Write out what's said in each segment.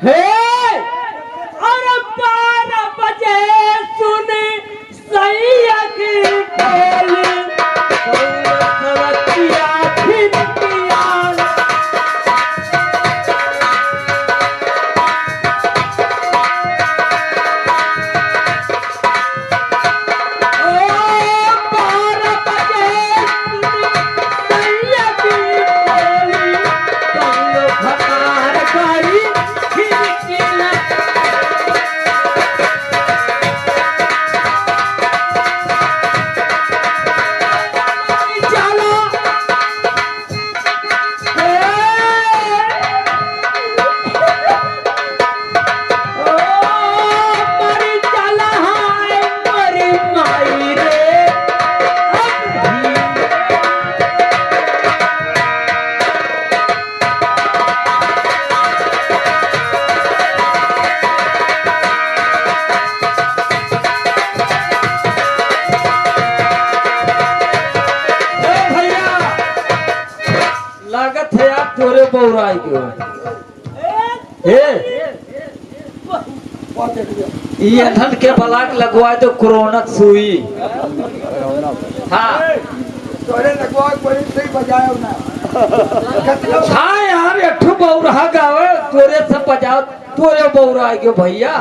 हे और 12 बजे सुनी सैया की बोली सवतिया खिड़किया तोरे बौराई के ये धन के बलाक लगवाए तो कोरोना सुई हाँ तोरे लगवाए कोई से बजाओ ना हाँ यार एठो बौरा गावे तोरे से बजाओ तोरे बौराई के भैया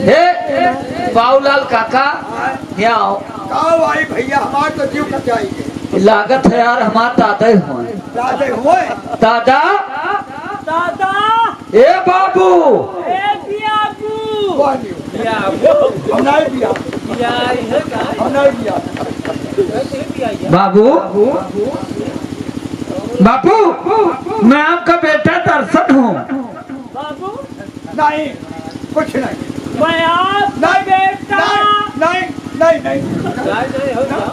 हे बाबूलाल काका यहाँ आओ आओ भाई भैया हमारे तो जीव कट जाएंगे लागत है यार हमारे दादा हुए दादे हुए दादा दादा ए बाबू ए बियाबू हम नहीं बिया हम नहीं बिया बाबू बाबू मैं आपका बेटा दर्शन हूँ बाबू नहीं कुछ नहीं मैं आप नहीं बेटा नहीं नहीं नहीं हो जाओ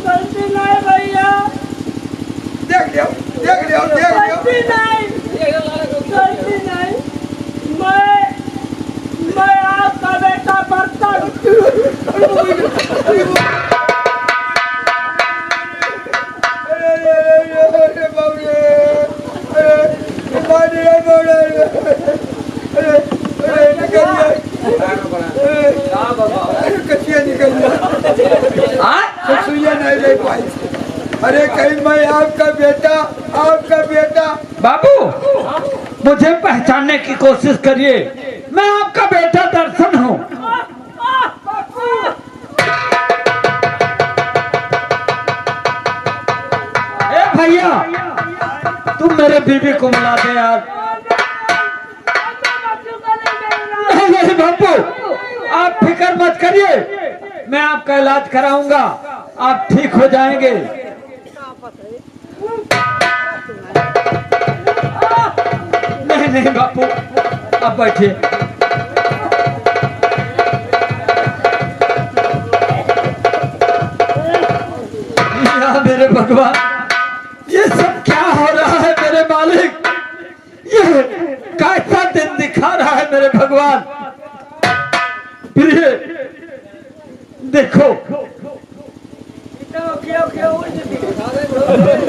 गलती नहीं भैया देख लियो देख लियो देख लियो गलती नहीं मैं आपका बेटा बर्तन अरे कहीं मैं आपका बेटा बाबू मुझे पहचानने की कोशिश करिए मैं आपका बेटा दर्शन हूँ ए भैया तुम मेरे बीबी को मिला दे यार नहीं बापू आप फिक्र मत करिए मैं आपका इलाज कराऊंगा आप ठीक हो जाएंगे नहीं नहीं बापू आप बैठिए मेरे भगवान ये सब क्या हो रहा है मेरे मालिक ये कैसा दिन दिखा रहा है मेरे भगवान प्रिय देखो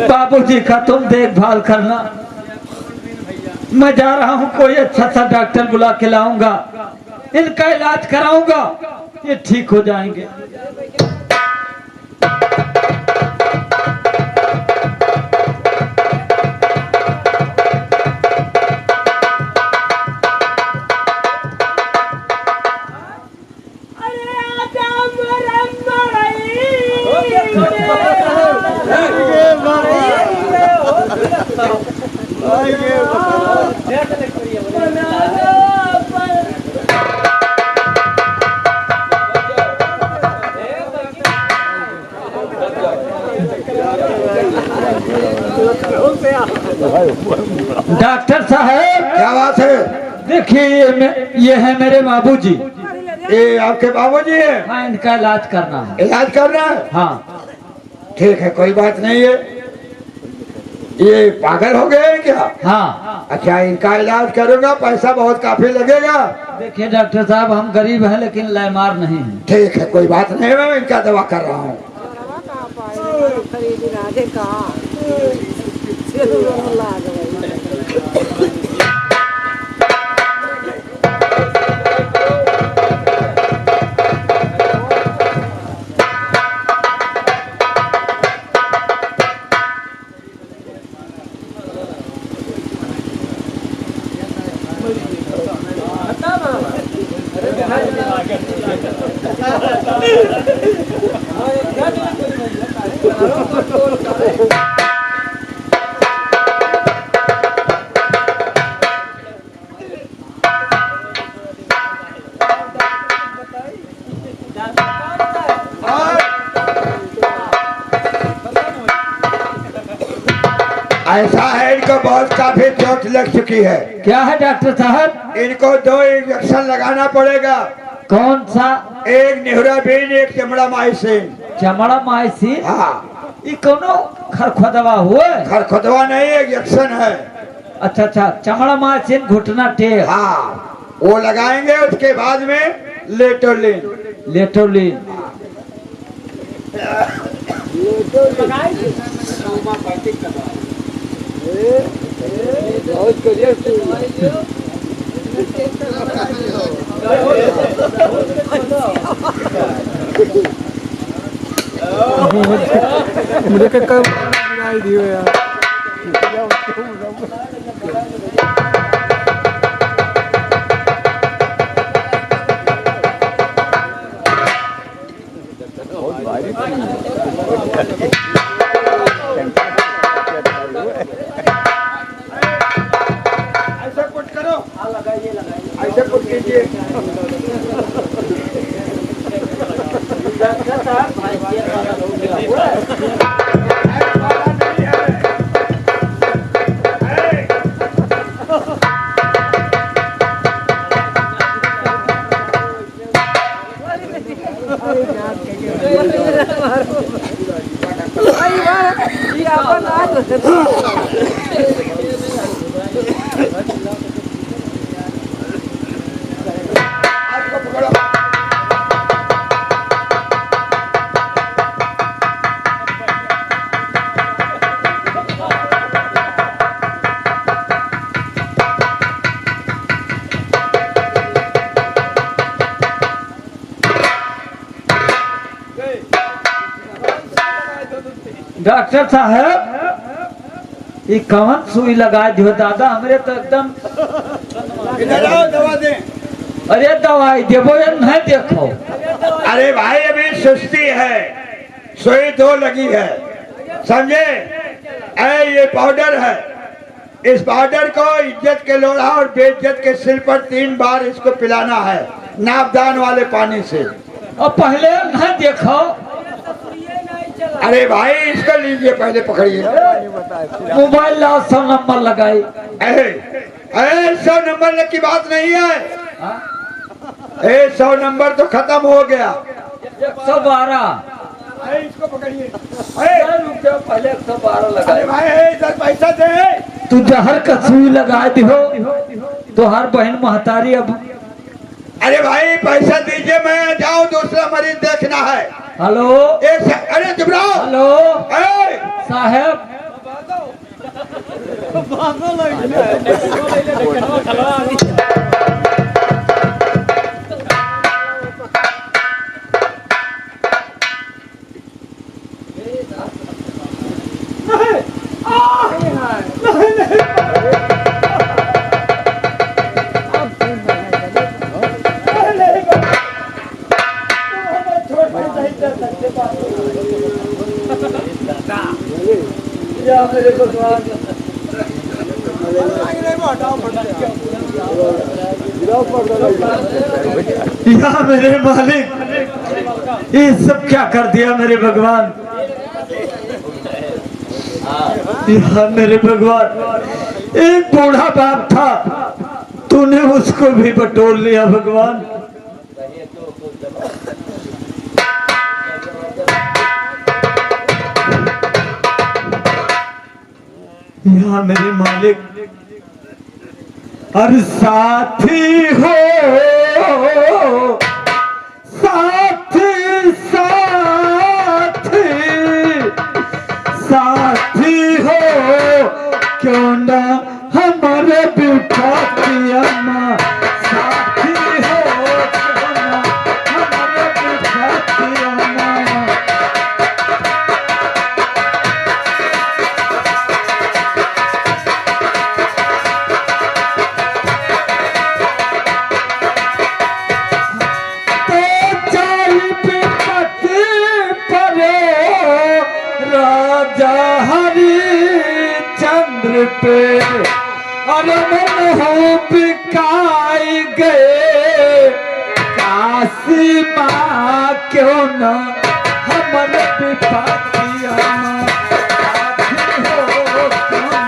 बाबूजी का तुम देखभाल करना मैं जा रहा हूँ कोई अच्छा सा डॉक्टर बुला के लाऊंगा इनका इलाज कराऊंगा ये ठीक हो जाएंगे डॉक्टर साहब क्या बात है? देखिए ये है मेरे बाबूजी। ये आपके बाबूजी है? हाँ इनका इलाज करना है। इलाज करना है? हाँ ठीक है कोई बात नहीं है। ये पागल हो गए हैं क्या? हाँ अच्छा, इनका इलाज करूंगा, पैसा बहुत काफी लगेगा। देखिए डॉक्टर साहब, हम गरीब हैं लेकिन लाइमार नहीं हैं। ठीक है, कोई बात नहीं, मैं इनका दवा कर रहा हूँ। ऐसा है, इनको बहुत काफी चोट लग चुकी है। क्या है डॉक्टर साहब? इनको 2 इंजेक्शन लगाना पड़ेगा। कौन सा? एक नेहुराबीन, एक चमड़ा माइसिन। चमड़ा माइसिन? हाँ, ये कोनो खरखदवा हुए? खरखुदवा नहीं, इंजेक्शन है। अच्छा अच्छा, चमड़ा माइसिन घुटना टेक। हाँ, वो लगाएंगे। उसके बाद में लेटोलिन। लेटोलिन। मुझे क्या दियो यार। ऐसा कुछ करो, ऐसा कुछ कीजिए। डॉक्टर साहब, ये कौन सुई लगा दियो दादा? हमरे तो एकदम। इधर आओ, दवा दें। अरे दवाई देवो या नहीं देखो? अरे भाई, अभी सुस्ती है, सुई 2 लगी है, समझे? ये पाउडर है। इस पाउडर को इज्जत के लोढ़ा और बेइज्जत के सिर पर 3 बार इसको पिलाना है, नापदान वाले पानी से। और पहले नहीं देखो? अरे भाई, इसको लीजिए, पहले पकड़िए। मोबाइल लाओ, 100 नंबर लगाई। 100 नंबर की बात नहीं है। हाँ? 100 नंबर तो खत्म हो गया। 112। इसको पकड़िए। रुक जाओ, पहले 112 लगाए। अरे भाई, इधर पैसा दे। तू जहर का सुई लगा दियो तो हर बहन महतारी अब। अरे भाई, पैसा दीजिए, मैं जाऊं, दूसरा मरीज देखना है। हेलो। अरे चुप रहो। हेलो ए! साहब। मेरे भगवान, या मेरे मालिक, ये सब क्या कर दिया मेरे भगवान? या मेरे भगवान, एक बूढ़ा बाप था, तूने उसको भी बटोर लिया भगवान। या मेरे मालिक, और साथी हो, साथी साथी साथी हो, क्यों ना हमारे विपत्तियाँ माँ, साथी हो, क्यों ना हमारे विपत्तियाँ माँ। राजा हरिचंद्र पे और मन हो बिकाई गए, काशी माँ क्यों न हमारे विपत्तियाँ माँ, साथी हो क्यों न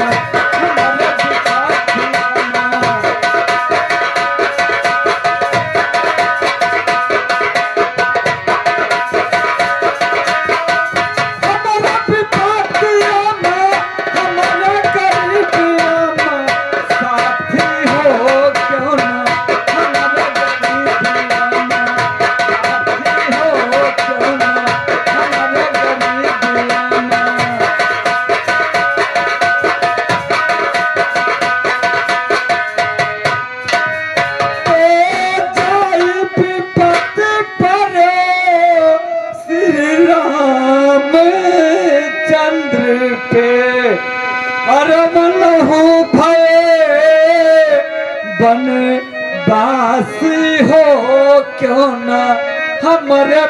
हमारे विपत्तियाँ माँ। बनवासी हो क्यों ना हमारे